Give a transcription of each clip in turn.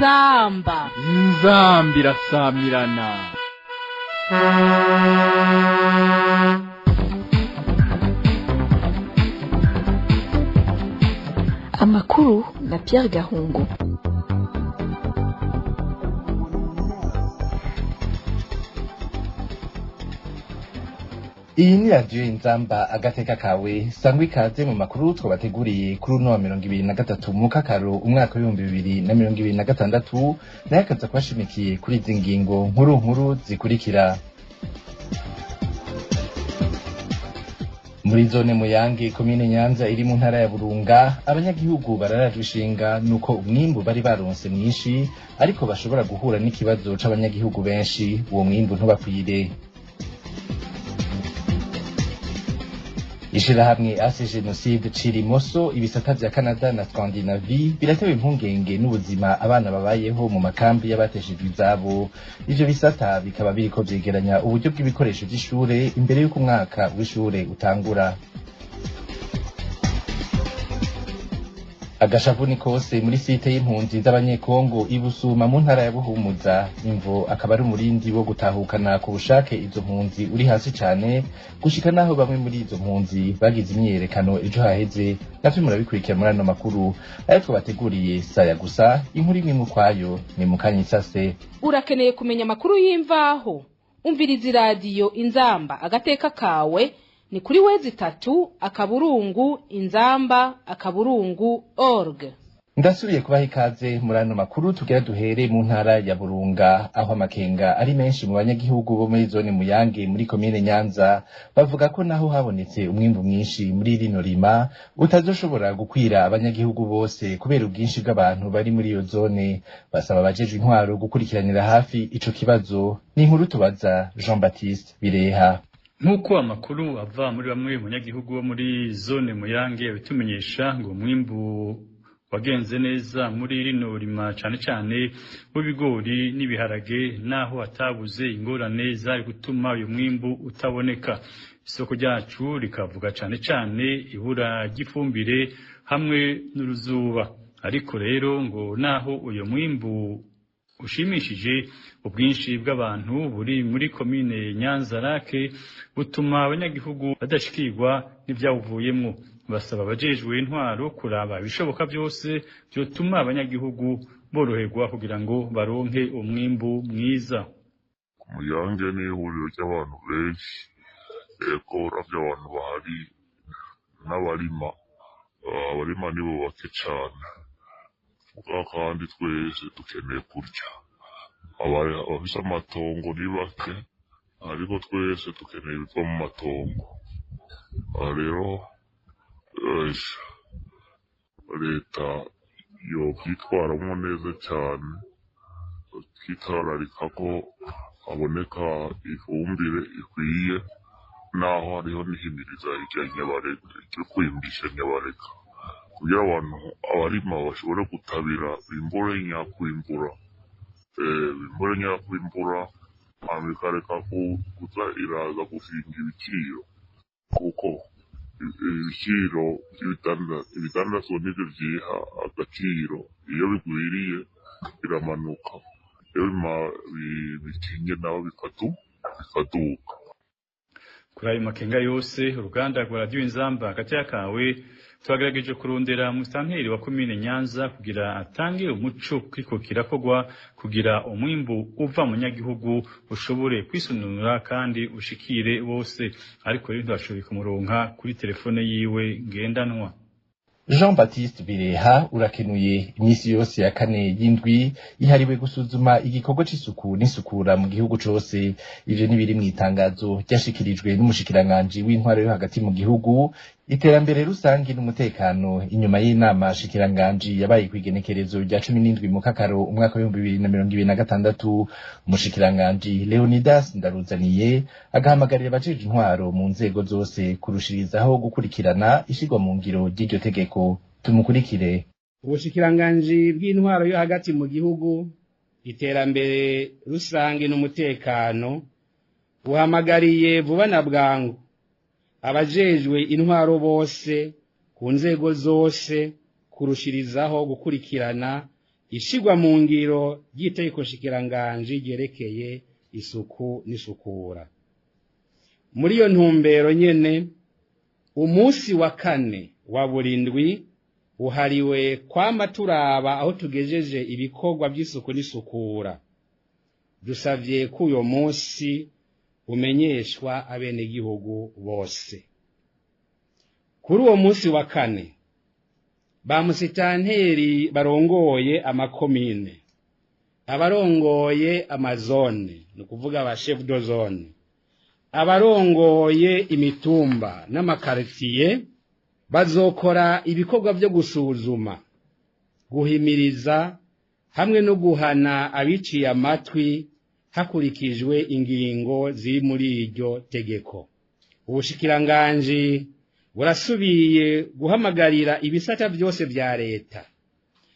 inzamba irasamirana. Amakuru na Pierre Gahungu. Iyi ni radio Inzamba agateka kawe sangwa ikaze mu makuru twabateguriye kuri uno wa 2023 mu kakaro umwaka wa 2026 naye akaza kwashimikiye kuri izi ngingo nkuru zikurikira. Muri zone Muyange komine Nyanza iri mu ntara ya Burunga abanyagihugu bararajishinga nuko umwimbu bari baronse mwinshi ariko bashobora guhura n'ikibazo c'abanyagihugu benshi uwo mwimbu ntubakwire. Ishirahamwe Ase Genocide Cirimoso ibisata vya Canada na Scandinavie biratewe impungenge n'ubuzima abana babayeho mu makambi y'abateshejwe izabo. Ivyo bisata bikaba biriko vyegeranya uburyo bw'ibikoresho vy'ishure imbere y'uko umwaka w'ishure utangura. Agashavuni kose muri site y'impunzi z'abanyekongo ibusuma mu ntara ya Buhumuza imvo akaba ari umurindi wo gutahukana ku bushake izo mpunzi uri hasi cane gushika naho bamwe muri izo mpunzi bagize imyerekano ejo haheze navyo murabikurikira muri ano makuru ariko bateguriye saya gusa inkuru imwe mu kwayo ni mukanye sase. Urakeneye kumenya makuru y'imvaho umviriza radio Inzamba agateka kawe ni kuri wezi 3 akaburungu inzamba akaburungu org. Ndasubiye kubaha ikaze muri ano makuru tugera duhere mu ntara ya Burunga aho amakenga ari menshi mu banyagihugu bo muri zone Muyange muri komine Nyanza bavuga ko naho habonetse umwimbu mwinshi muri rino rima utazoshobora gukwira abanyagihugu bose kubera ubwinshi bw'abantu bari muri iyo zone. Basaba abajejwe intwaro gukurikiranira hafi ico kibazo. Ni inkuru tubaza Jean Baptiste Bireha. Nkuko amakuru ava muri bamwe mu banyagihugu bo muri zone Muyange bitumenyesha ngo umwimbu wagenze neza muri rino rima cane cane w'ibigori n'ibiharage naho atabuze ingorane zari gutuma uyu mwimbu utaboneka. Isoko ryacu rikavuga cane cane ibura ry'ifumbire hamwe n'uruzuba, ariko rero ngo naho uyu mwimbu ushimishije ubwinshi bw'abantu buri muri komine Nyanza rake butuma abanyagihugu badashikirwa n'ivyawuvuyemwo. Basaba abajejwe intwaro kuraba ibishoboka byose byotuma abanyagihugu boroherwa kugira ngo baronke umwimbu mwiza. Muyange ni ihuriro ry'abantu benshi eko ravyo abantu bahari n'abarima abarima nibo bake cane kandi twese dukeneye kurya. Abafise amatongo ni bake ariko twese dukeneye ibiva mu matongo. Rero leta yokwitwaramwo neza cane kitararika ko haboneka ifumbire ikwiye naho hariho n'ihimiriza ryo kwimbisha nyabareka kugira abantu abarima bashobore gutabira bimbure nyakwimbura amikareka kuza iraza gufinga ibiciro kuko ibiciro ibidandazwa nivyo vyiha agaciro iyo bigwiriye biramanuka iyo bitinye naho bikaduka. Kuri ayo makenga yose uruganda rwa radio Inzamba agateka kawe twagerageje kurondera musanteri wa komine Nyanza kugira atange umuco kiko kirakogwa kugira umwimbu uva mu nyagihugu ushobore kwisununura kandi ushikire bose, ariko rero ntashobora kumuronka kuri telefone yiwe ngendanwa. Jean Baptiste Bireha urakenuye. Imisi yose ya kane y'indwi ihariwe gusuzuma igikorwa c'isuku n'isukura mu gihugu cose. Ivyo nibiri mu itangazo ryashikirijwe n'umushikiranganje w'intwaro yo hagati mu gihugu, iterambere rusangi n'umutekano inyuma y'inama shikiranganje yabaye kwigenekerezo rya 17 mu kakaro umwaka wa 2026. Umushikiranganje Leonidas Ndaruzaniye agahamagarira abajeje intwaro mu nzego zose kurushirizaho gukurikirana ishigwa mu ngiro ry'iryo tegeko. Tumukurikire. Ubushikiranganje bw'intwaro yo hagati mu gihugu, iterambere rusangi n'umutekano buhamagariye vuba na bwangu abajejwe intwaro bose ku nzego zose kurushirizaho gukurikirana ishigwa mu ngiro ry'itegeko shikiranganji ryerekeye isuku n'isukura. Muri iyo ntumbero nyene, umunsi wa kane wa burindwi uhariwe kwama turaba aho tugejeje ibikorwa by'isuku n'isukura. Dusavye ko uyo munsi umenyeshwa abenegihugu bose. Kuri uwo munsi wa kane, ba musitanteri barongoye amakomine, abarongoye amazone, ni kuvuga ba chef de zone, abarongoye imitumba n'amakaritiye, bazokora ibikorwa byo gusuzuma, guhimiriza hamwe no guhana abiciye amatwi hakurikijwe ingingo ziri muri iryo tegeko. Ubushikiranganji burasubiye guhamagarira ibisata byose vya leta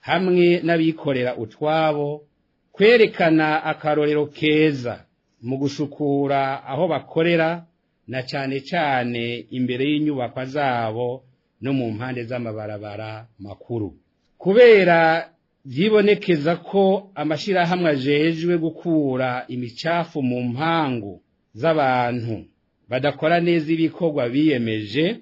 hamwe n'abikorera utwabo kwerekana akarorero keza mu gusukura aho bakorera, na cane cane imbere y'inyubako zabo no mu mpande z'amabarabara makuru. Kubera vyibonekeza ko amashirahamwe ajejwe gukura imicafu mu mpangu z'abantu badakora neza ibikorwa biyemeje,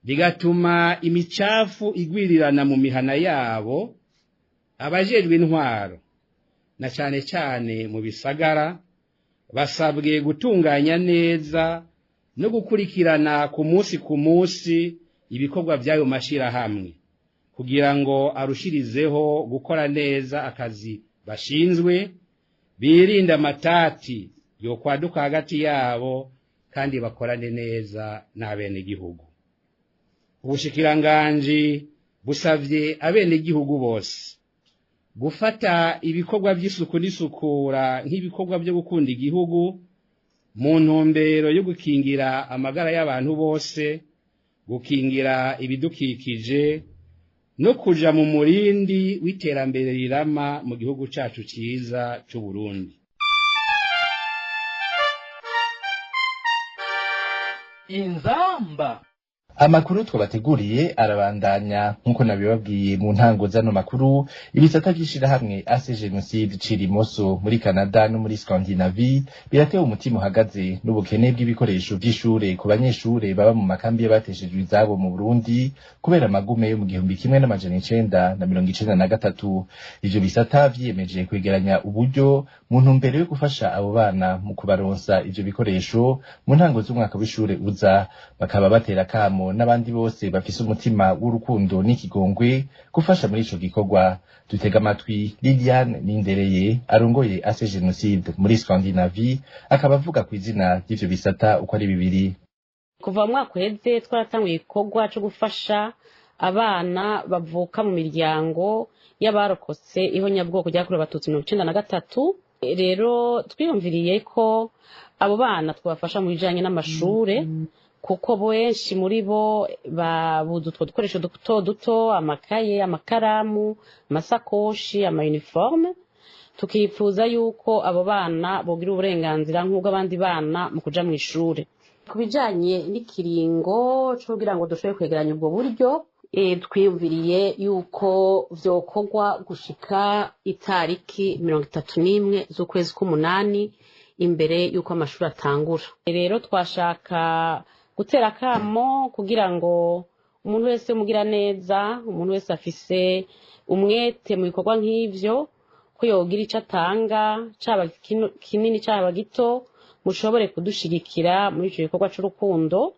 bigatuma imicafu igwirirana mu mihana yabo, abajejwe intwaro na cane cane mu bisagara basabwe gutunganya neza no gukurikirana ku munsi ibikorwa by'ayo mashirahamwe kugira ngo arushirizeho gukora neza akazi bashinzwe, birinde amatati yo kwaduka hagati yabo kandi bakorane neza n'abenegihugu. Ubushikiranganji busavye abenegihugu bose gufata ibikorwa by'isuku n'isukura nk'ibikorwa byo gukunda igihugu mu ntumbero yo gukingira amagara y'abantu bose, gukingira ibidukikije no kuja mu murindi w'iterambere rirama mu gihugu cacu ciza c'u Burundi. Inzamba. Amakuru twabateguriye arabandanya nkuko nabibabwiye mu ntango zano makuru. Ibisata by'ishirahamwe Ase Genocide Cirimoso muri Canada no muri Scandinavie biratewe umutima uhagaze n'ubukene bw'ibikoresho by'ishure ku banyeshure baba mu makambi y'abateshejwe izabo mu Burundi kubera amagume yo mu 1993. Ivyo bisata vyiyemeje kwegeranya uburyo mu ntumbero yo gufasha abo bana mu kubaronsa ivyo bikoresho mu ntango z'umwaka w'ishure uza, bakaba batera kamo n'abandi bose bafise umutima w'urukundo n'ikigongwe gufasha muri ico gikorwa. Dutega amatwi Liliane Nindereye arongoye Ase Genocide muri Scandinavie, akaba avuga ku izina ry'ivyo bisata uko ari bibiri. Kuva mu mwaka uheze twaratanguye igikorwa cyo gufasha abana bavuka mu miryango y'abarokotse ihonyabwoko ryakorewe Abatutsi 1993. Rero twiyumviriye ko abo bana twabafasha mu bijanye n'amashure, kuko benshi muri bo babuze utwo dukoresho duto, amakaye, amakaramu, amasakoshi, ama-uniforme. Tukifuza yuko abo bana bogira uburenganzira nk'ubwo abandi bana mu kuja mu ishure. Ku bijanye n'ikiringo cyo kugira ngo dushobore kwegeranya ubwo buryo, twiyumviriye yuko vyokorwa gushika itariki 31 z'ukwezi k'umunani imbere yuko amashuri atangura. Rero twashaka gutera kamo kugira ngo umuntu wese umugira neza, umuntu wese afise umwete mu bikorwa nk'ivyo, ko yogira ico atanga, caba kinini caba gito, mushobore kudushigikira muri ico gikorwa c'urukundo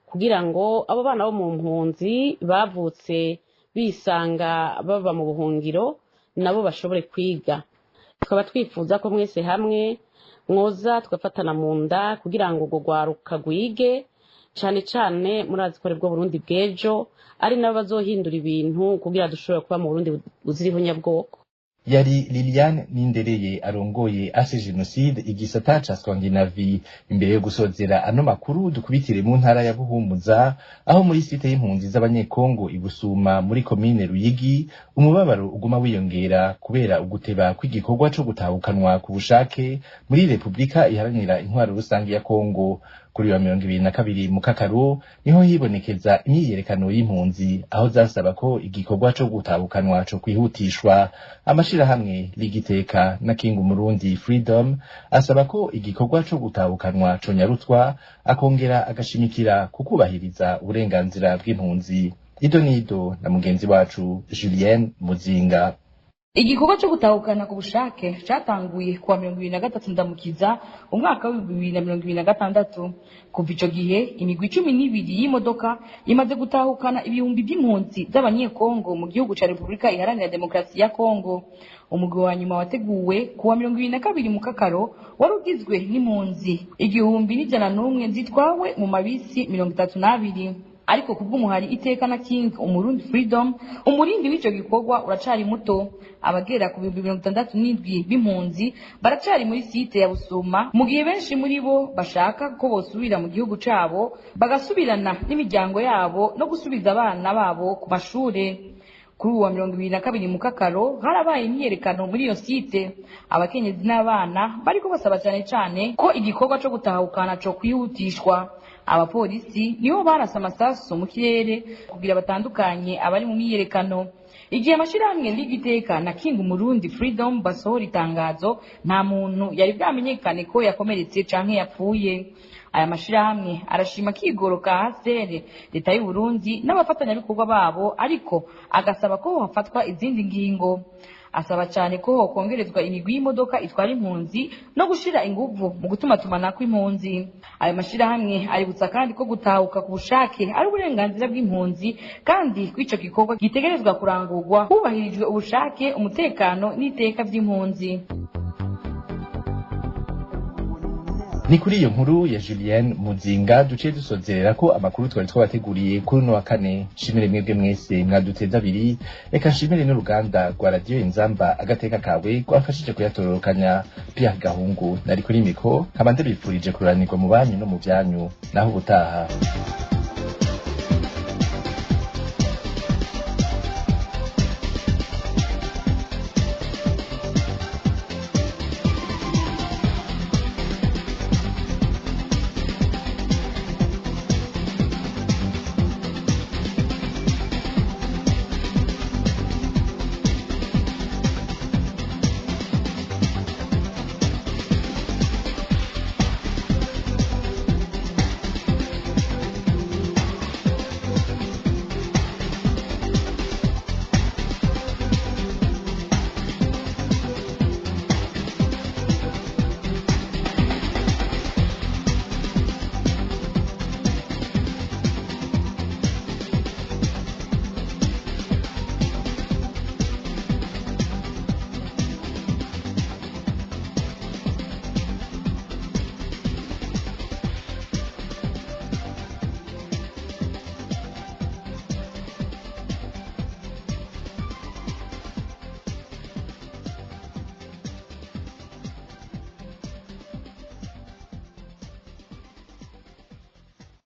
kugira ngo abo bana bo mu mpunzi bavutse bisanga baba mu buhungiro nabo bashobore kwiga. Tukaba twifuza ko mwese hamwe mwoza tugafatana mu nda kugira ngo ubwo rwaruka rwige, cane cane murazi ko bwo Burundi bw'ejo ari nabo bazohindura ibintu kugira dushobore kuba mu Burundi buziriho nyabwoko. Yari Liliane Nindereye arongoye Ase Genocide igisata ca Scandinavie. Imbere yo gusozera ano makuru dukubitire mu ntara ya Buhumuza, aho muri site y'impunzi z'abanyekongo ibusuma muri komine Ruyigi umubabaro uguma wiyongera kubera uguteba kw'igikorwa co gutahukanwa ku bushake muri Republika iharanira intwaro rusangi ya Kongo. kuri wa 22 mu Kakaru niho hibonekeza imyiyerekano y'impunzi aho zasaba ko igikorwa co gutabukanwa co kwihutishwa. Amashirahamwe Ligiteka na King Umurundi Freedom asaba ko igikorwa co gutabukanwa co nyarutwa akongera agashimikira kukubahiriza uburenganzira bw'impunzi. Ido nido na mugenzi wacu Julien Muzinga. Igikorwa cyo gutahukana ku bushake cyatanguye kuwa 2023 ndamukiza umwaka wa 2026. Kuva ico gihe imigwi 12 y'imodoka imaze gutahukana ibihumbi by'impunzi z'abanyekongo mu gihugu ca Republika Iharanira Demokarasi ya Kongo. Umugwi wa nyuma wateguwe kuwa 22 mu Kakaro warugizwe n'impunzi 1101 zitwawe mu mabisi 32. Ariko kubw'umuhari Iteka na King Umurundi Freedom umurindi w'ico gikorwa uracari muto. Abagera ku 67 b'impunzi baracari muri site ya Busuma, mu gihe benshi muri bo bashaka ko bosubira mu gihugu cabo bagasubirana n'imiryango yabo no gusubiza abana babo ku mashure. Kuri uwa 22 mu Kakaro harabaye imyerekano muri iyo site. Abakenyezi n'abana bariko basaba cyane ko igikorwa co gutahukana co kwihutishwa. Abapolisi nibo barasa amasasu mu kirere kugira batandukanye abari mu myiyerekano. Igihe amashirahamwe Ligiteka na King Umurundi Freedom basohora itangazo, nta muntu yari bwamenyekane ko yakomeretse canke yapfuye. Aya mashirahamwe arashima kigoroka hasere leta y'u Burundi n'abafatanyabikorwa babo, ariko agasaba ko hafatwa izindi ngingo. Asaba cyane ko hokongerezwa imigwi y'imodoka itwara impunzi no gushira inguvu mu gutumatumana kw'impunzi. Ayo mashirahamwe aributsa kandi ko gutahuka ku bushake ari uburenganzira bw'impunzi, kandi kw'ico gikorwa gitegerezwa kurangurwa hubahirijwe ubushake, umutekano n'iteka vy'impunzi. Ni kuri iyo nkuru ya Julien Muzinga duciye dusozerera ko amakuru twari twabateguriye kuri no wa kane. Shimire mwebwe mwese mwaduteza abiri, reka shimire n'uruganda rwa Radio Inzamba agateka kawe kwafashije kuyatororokanya. Pierre Gahungu nari kuri miko, nkaba ndabifurije kuranirwa mu banyu no mu byanyu, naho ubutaha.